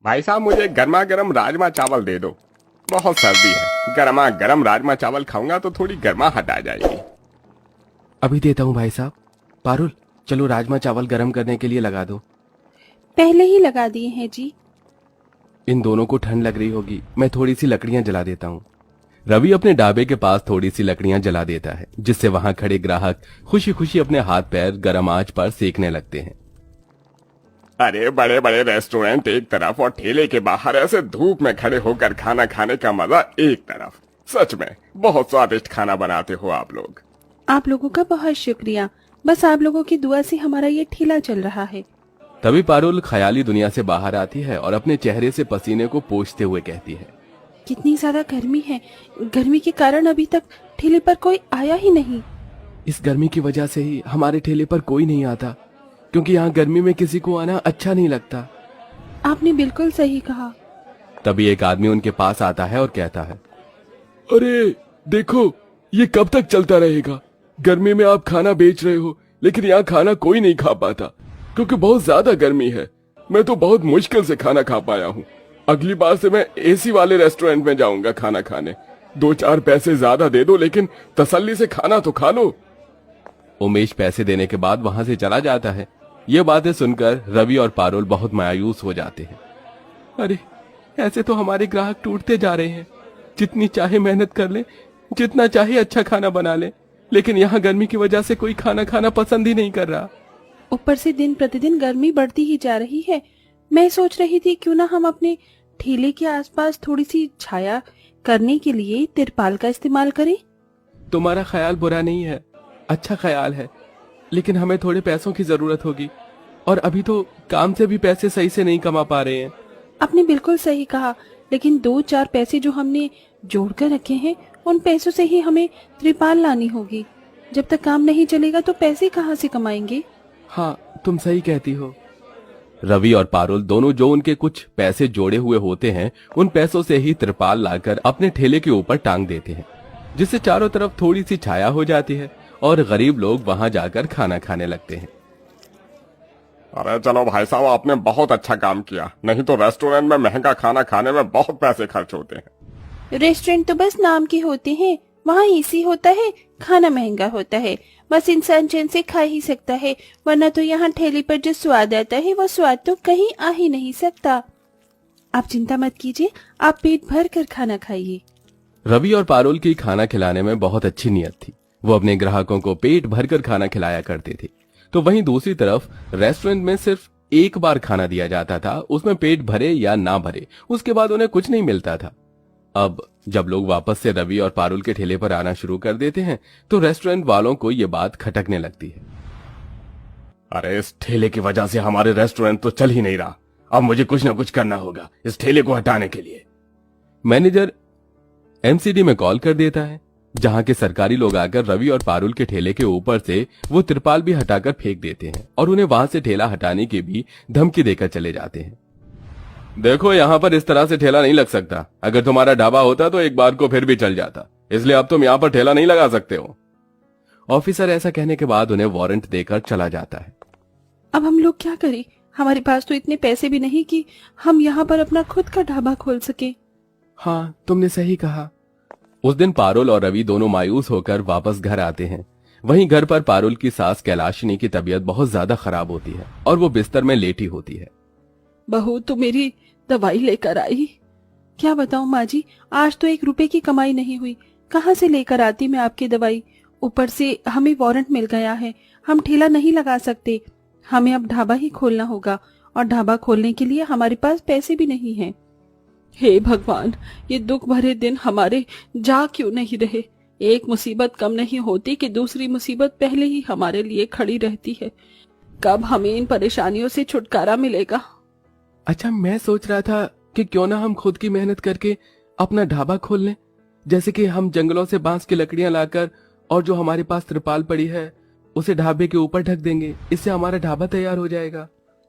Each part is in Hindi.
भाई साहब मुझे गर्मा गर्म राजमा चावल दे दो। बहुत सर्दी है, गर्मा गर्म राजमा चावल खाऊंगा तो थोड़ी गर्माहट आ जाएगी। अभी देता हूँ भाई साहब। पारुल, चलो राजमा चावल गरम करने के लिए लगा दो। पहले ही लगा दिए हैं जी। इन दोनों को ठंड लग रही होगी, मैं थोड़ी सी लकड़ियां जला देता हूँ। रवि अपने ढाबे के पास थोड़ी सी लकड़ियां जला देता है, जिससे वहां खड़े ग्राहक खुशी खुशी अपने हाथ पैर गर्म आंच पर सेकने लगते हैं। अरे बड़े बड़े रेस्टोरेंट एक तरफ और ठेले के बाहर ऐसे धूप में खड़े होकर खाना खाने का मजा एक तरफ। सच में बहुत स्वादिष्ट खाना बनाते हो आप लोग। आप लोगों का बहुत शुक्रिया। बस आप लोगों की दुआ से हमारा ये ठेला चल रहा है। तभी पारुल ख्याली दुनिया से बाहर आती है और अपने चेहरे से पसीने को पोंछते हुए कहती है, कितनी ज्यादा गर्मी है। गर्मी के कारण अभी तक ठेले पर कोई आया ही नहीं। इस गर्मी की वजह से ही हमारे ठेले पर कोई नहीं आता, क्योंकि यहाँ गर्मी में किसी को आना अच्छा नहीं लगता। आपने बिल्कुल सही कहा। तभी एक आदमी उनके पास आता है और कहता है, अरे देखो, ये कब तक चलता रहेगा? गर्मी में आप खाना बेच रहे हो, लेकिन यहाँ खाना कोई नहीं खा पाता क्योंकि बहुत ज्यादा गर्मी है। मैं तो बहुत मुश्किल से खाना खा पाया हूँ। अगली बार से मैं एसी वाले रेस्टोरेंट में जाऊंगा खाना खाने। 2-4 पैसे ज्यादा दे दो, लेकिन तसल्ली से खाना तो खा लो। उमेश पैसे देने के बाद वहां से चला जाता है। ये बातें सुनकर रवि और पारुल बहुत मायूस हो जाते हैं। अरे ऐसे तो हमारे ग्राहक टूटते जा रहे हैं। जितनी चाहे मेहनत कर ले, जितना चाहे अच्छा खाना बना ले, लेकिन यहाँ गर्मी की वजह से कोई खाना खाना पसंद ही नहीं कर रहा। ऊपर से दिन प्रतिदिन गर्मी बढ़ती ही जा रही है। मैं सोच रही थी क्यों ना हम अपने ठेले के आसपास थोड़ी सी छाया करने के लिए तिरपाल का इस्तेमाल करें। तुम्हारा ख्याल बुरा नहीं है, अच्छा ख्याल है, लेकिन हमें थोड़े पैसों की जरूरत होगी और अभी तो काम से भी पैसे सही से नहीं कमा पा रहे हैं। आपने बिल्कुल सही कहा, लेकिन 2-4 पैसे जो हमने जोड़ कर रखे हैं, उन पैसों से ही हमें त्रिपाल लानी होगी। जब तक काम नहीं चलेगा तो पैसे कहाँ से कमाएंगे? हाँ, तुम सही कहती हो। रवि और पारुल दोनों जो उनके कुछ पैसे जोड़े हुए होते हैं, उन पैसों से ही त्रिपाल लाकर अपने ठेले के ऊपर टांग देते हैं, जिससे चारों तरफ थोड़ी सी छाया हो जाती है और गरीब लोग वहां जाकर खाना खाने लगते हैं। अरे चलो भाई साहब, आपने बहुत अच्छा काम किया। नहीं तो रेस्टोरेंट में महंगा खाना खाने में बहुत पैसे खर्च होते हैं। रेस्टोरेंट तो बस नाम के होते हैं। वहाँ एसी होता है, खाना महंगा होता है, बस इंसान चैन से खा ही सकता है। वरना तो यहाँ ठेले पर जो स्वाद आता है वो स्वाद तो कहीं आ ही नहीं सकता। आप चिंता मत कीजिए, आप पेट भर कर खाना खाइए। रवि और पारुल की खाना खिलाने में बहुत अच्छी नियत थी। वो अपने ग्राहकों को पेट भरकर खाना खिलाया करते थे। तो वहीं दूसरी तरफ रेस्टोरेंट में सिर्फ एक बार खाना दिया जाता था, उसमें पेट भरे या ना भरे, उसके बाद उन्हें कुछ नहीं मिलता था। अब जब लोग वापस से रवि और पारुल के ठेले पर आना शुरू कर देते हैं, तो रेस्टोरेंट वालों को ये बात खटकने लगती है। अरे इस ठेले की वजह से हमारे रेस्टोरेंट तो चल ही नहीं रहा। अब मुझे कुछ ना कुछ करना होगा इस ठेले को हटाने के लिए। मैनेजर एमसीडी में कॉल कर देता है, जहां के सरकारी लोग आकर रवि और पारुल के ठेले के ऊपर से वो तिरपाल भी हटाकर फेंक देते हैं और उन्हें वहां से ठेला हटाने की भी धमकी देकर चले जाते हैं। देखो, यहाँ पर इस तरह से ठेला नहीं लग सकता। अगर तुम्हारा ढाबा होता तो एक बार को फिर भी चल जाता, इसलिए अब तुम यहाँ पर ठेला नहीं लगा सकते हो। ऑफिसर ऐसा कहने के बाद उन्हें वारंट देकर चला जाता है। अब हम लोग क्या करें? हमारे पास तो इतने पैसे भी नहीं कि हम यहाँ पर अपना खुद का ढाबा खोल सके। हाँ, तुमने सही कहा। उस दिन पारुल और रवि दोनों मायूस होकर वापस घर आते हैं। वहीं घर पर पारुल की सास कैलाशिनी की तबीयत बहुत ज्यादा खराब होती है और वो बिस्तर में लेटी होती है। बहू, तू मेरी दवाई लेकर आई? क्या बताऊं माँ जी, आज तो 1 रुपए की कमाई नहीं हुई। कहाँ से लेकर आती मैं आपकी दवाई? ऊपर से हमें वारंट मिल गया है, हम ठेला नहीं लगा सकते। हमें अब ढाबा ही खोलना होगा और ढाबा खोलने के लिए हमारे पास पैसे भी नहीं हैं। हे भगवान, ये दुख भरे दिन हमारे जा क्यों नहीं रहे? एक मुसीबत कम नहीं होती कि दूसरी मुसीबत पहले ही हमारे लिए खड़ी रहती है। कब हमें इन परेशानियों से छुटकारा मिलेगा? अच्छा, मैं सोच रहा था कि क्यों ना हम खुद की मेहनत करके अपना ढाबा खोल लें। जैसे कि हम जंगलों से बांस की लकड़ियां लाकर और जो हमारे पास त्रिपाल पड़ी है उसे ढाबे के ऊपर ढक देंगे। इससे हमारा ढाबा तैयार हो जाएगा।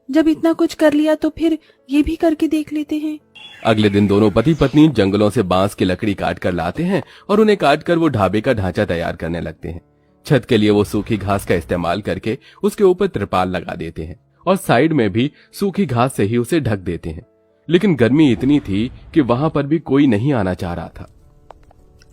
जब इतना कुछ कर लिया तो फिर ये भी करके देख लेते हैं। अगले दिन दोनों पति पत्नी जंगलों से बांस की लकड़ी काट कर लाते हैं और उन्हें काट कर वो ढाबे का ढांचा तैयार करने लगते हैं। छत के लिए वो सूखी घास का इस्तेमाल करके उसके ऊपर त्रिपाल लगा देते हैं और साइड में भी सूखी घास से ही उसे ढक देते हैं। लेकिन गर्मी इतनी थी कि वहां पर भी कोई नहीं आना चाह रहा था।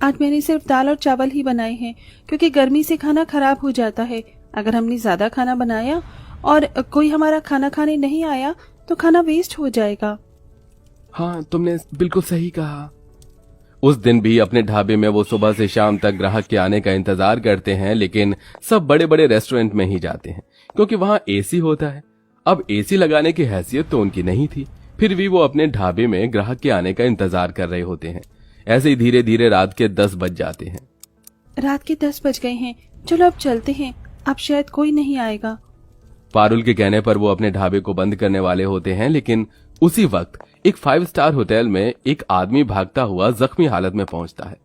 आज मैंने सिर्फ दाल और चावल ही बनाए हैं क्योंकि गर्मी से खाना खराब हो जाता है। अगर हमने ज्यादा खाना बनाया और कोई हमारा खाना खाने नहीं आया तो खाना वेस्ट हो जाएगा। हाँ, तुमने बिल्कुल सही कहा। उस दिन भी अपने ढाबे में वो सुबह से शाम तक ग्राहक के आने का इंतजार करते हैं, लेकिन सब बड़े बड़े रेस्टोरेंट में ही जाते हैं क्योंकि वहां एसी होता है। अब एसी लगाने की हैसियत तो उनकी नहीं थी, फिर भी वो अपने ढाबे में ग्राहक के आने का इंतजार कर रहे होते हैं। ऐसे ही धीरे धीरे रात के 10 बज जाते हैं। रात के 10 बज गए हैं, चलो अब चलते हैं, अब शायद कोई नहीं आएगा। पारुल के कहने पर वो अपने ढाबे को बंद करने वाले होते हैं, लेकिन उसी वक्त एक 5 स्टार होटल में एक आदमी भागता हुआ जख्मी हालत में पहुंचता है।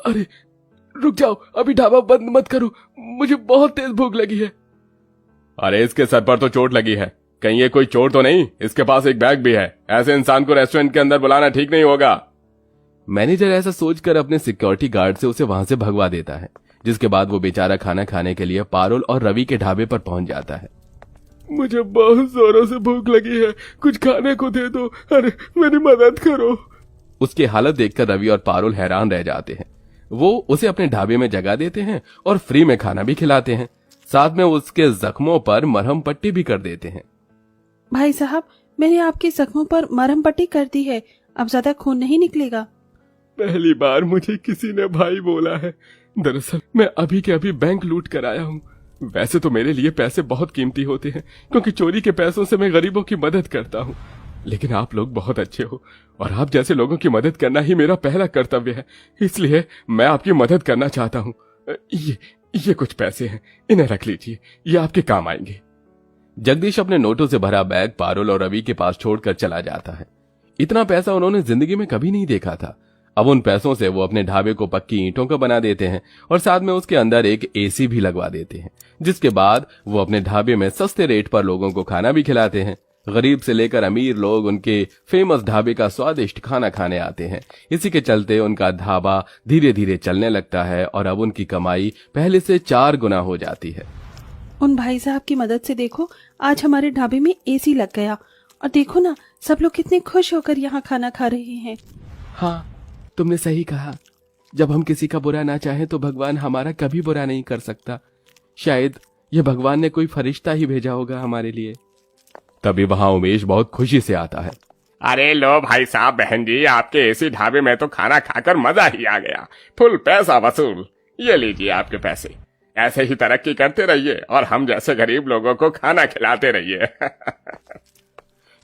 अरे रुक जाओ, अभी ढाबा बंद मत करो, मुझे बहुत तेज भूख लगी है। अरे इसके सर पर तो चोट लगी है, कहीं ये कोई चोर तो नहीं? इसके पास एक बैग भी है, ऐसे इंसान को रेस्टोरेंट के अंदर बुलाना ठीक नहीं होगा। मैनेजर ऐसा सोचकर अपने सिक्योरिटी गार्ड से उसे वहां से भगवा देता है, जिसके बाद वो बेचारा खाना खाने के लिए पारुल और रवि के ढाबे पर पहुंच जाता है। मुझे बहुत जोरों से भूख लगी है, कुछ खाने को दे दो, अरे मेरी मदद करो। उसकी हालत देखकर रवि और पारुल हैरान रह जाते हैं। वो उसे अपने ढाबे में जगह देते हैं और फ्री में खाना भी खिलाते हैं, साथ में उसके जख्मों पर मरहम पट्टी भी कर देते हैं। भाई साहब, मैंने आपके जख्मों पर मरहम पट्टी कर दी है, अब ज्यादा खून नहीं निकलेगा। पहली बार मुझे किसी ने भाई बोला है। दरअसल मैं अभी के अभी बैंक लूट कर आया हूँ। वैसे तो मेरे लिए पैसे बहुत कीमती होते हैं क्योंकि चोरी के पैसों से मैं गरीबों की मदद करता हूँ, लेकिन आप लोग बहुत अच्छे हो और आप जैसे लोगों की मदद करना ही मेरा पहला कर्तव्य है, इसलिए मैं आपकी मदद करना चाहता हूँ। ये कुछ पैसे हैं, इन्हें रख लीजिए, ये आपके काम आएंगे। जगदीश अपने नोटों से भरा बैग पारुल और रवि के पास छोड़कर चला जाता है। इतना पैसा उन्होंने जिंदगी में कभी नहीं देखा था। अब उन पैसों से वो अपने ढाबे को पक्की ईंटों का बना देते हैं और साथ में उसके अंदर एक एसी भी लगवा देते हैं, जिसके बाद वो अपने ढाबे में सस्ते रेट पर लोगों को खाना भी खिलाते हैं। गरीब से लेकर अमीर लोग उनके फेमस ढाबे का स्वादिष्ट खाना खाने आते हैं। इसी के चलते उनका ढाबा धीरे धीरे चलने लगता है और अब उनकी कमाई पहले से 4 गुना हो जाती है। उन भाई साहब की मदद से देखो, आज हमारे ढाबे में एसी लग गया और देखो ना, सब लोग कितने खुश होकर यहाँ खाना खा रहे हैं। हाँ, तुमने सही कहा। जब हम किसी का बुरा ना चाहें तो भगवान हमारा कभी बुरा नहीं कर सकता। शायद ये भगवान ने कोई फरिश्ता ही भेजा होगा हमारे लिए। तभी वहां उमेश बहुत खुशी से आता है। अरे लो भाई साहब, बहन जी, आपके एसी ढाबे में तो खाना खाकर मजा ही आ गया, फुल पैसा वसूल। ये लीजिए आपके पैसे, ऐसे ही तरक्की करते रहिए और हम जैसे गरीब लोगों को खाना खिलाते रहिए।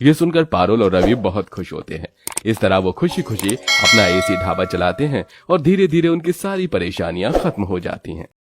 ये सुनकर पारुल और रवि बहुत खुश होते हैं। इस तरह वो खुशी खुशी अपना एसी ढाबा चलाते हैं और धीरे धीरे उनकी सारी परेशानियां खत्म हो जाती हैं।